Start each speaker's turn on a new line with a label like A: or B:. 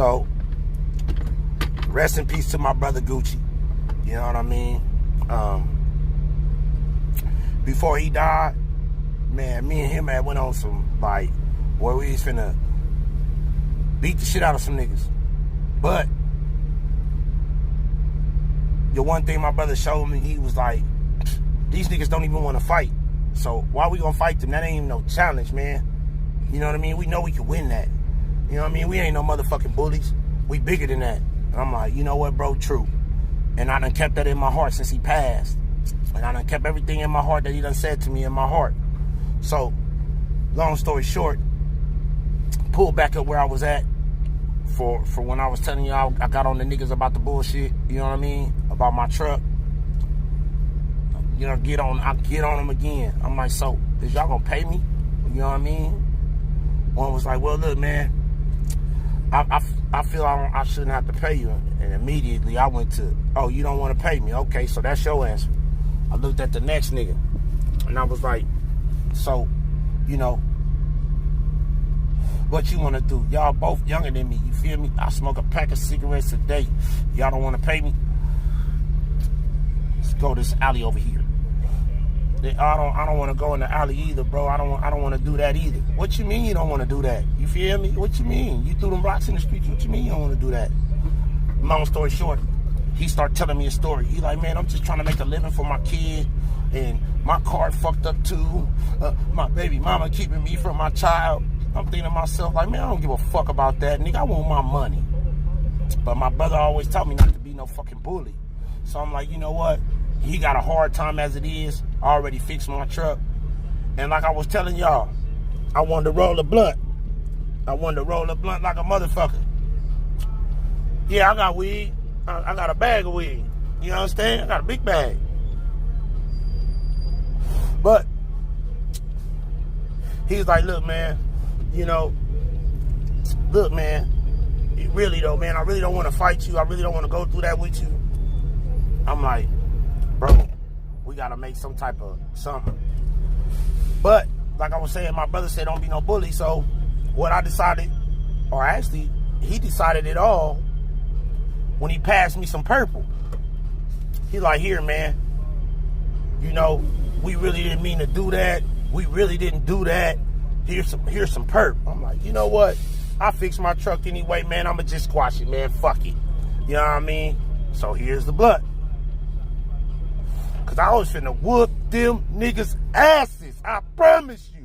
A: So, rest in peace to my brother Gucci. You know what I mean? Before he died, man, me and him had went on some, like, where we was finna beat the shit out of some niggas. But the one thing my brother showed me, he was like, these niggas don't even want to fight. So why we gonna fight them? That ain't even no challenge, man. You know what I mean? We know we can win that. You know what I mean? We ain't no motherfucking bullies. We bigger than that. And I'm like, you know what, bro? True. And I done kept that in my heart since he passed. And I done kept everything in my heart that he done said to me in my heart. So, long story short, pulled back up where I was at for when I was telling y'all I got on the niggas about the bullshit, you know what I mean? About my truck. You know, I get on them again. I'm like, so, is y'all gonna pay me? You know what I mean? One was like, well, look, man, I feel I shouldn't have to pay you. And immediately I went to, oh, you don't want to pay me? Okay, so that's your answer. I looked at the next nigga, and I was like, so, you know, what you want to do? Y'all both younger than me, you feel me? I smoke a pack of cigarettes a day. Y'all don't want to pay me? Let's go to this alley over here. I don't want to go in the alley either, bro. I don't want to do that either. What you mean you don't want to do that? You feel me? What you mean? You threw them rocks in the streets. What you mean you don't want to do that? Long story short, he started telling me a story. He like, man, I'm just trying to make a living for my kid, and my car fucked up too. My baby mama keeping me from my child. I'm thinking to myself, like, man, I don't give a fuck about that, nigga. I want my money. But my brother always taught me not to be no fucking bully. So I'm like, you know what? He got a hard time as it is. I already fixed my truck. And like I was telling y'all, I wanted to roll a blunt. I wanted to roll a blunt like a motherfucker. Yeah, I got weed. I got a bag of weed. You understand? I got a big bag. But he's like, look, man, you know, look, man, really though, man, I really don't want to fight you. I really don't want to go through that with you. I'm like, bro, we got to make some type of something. But like I was saying, my brother said don't be no bully. So what I decided, or actually he decided it all when he passed me some purple. He like, here, man, you know, we really didn't mean to do that. We really didn't do that. Here's some perp. I'm like, you know what? I fixed my truck anyway, man. I'ma just squash it, man. Fuck it. You know what I mean? So here's the blunt. Cause I was finna whoop them niggas' asses. I promise you.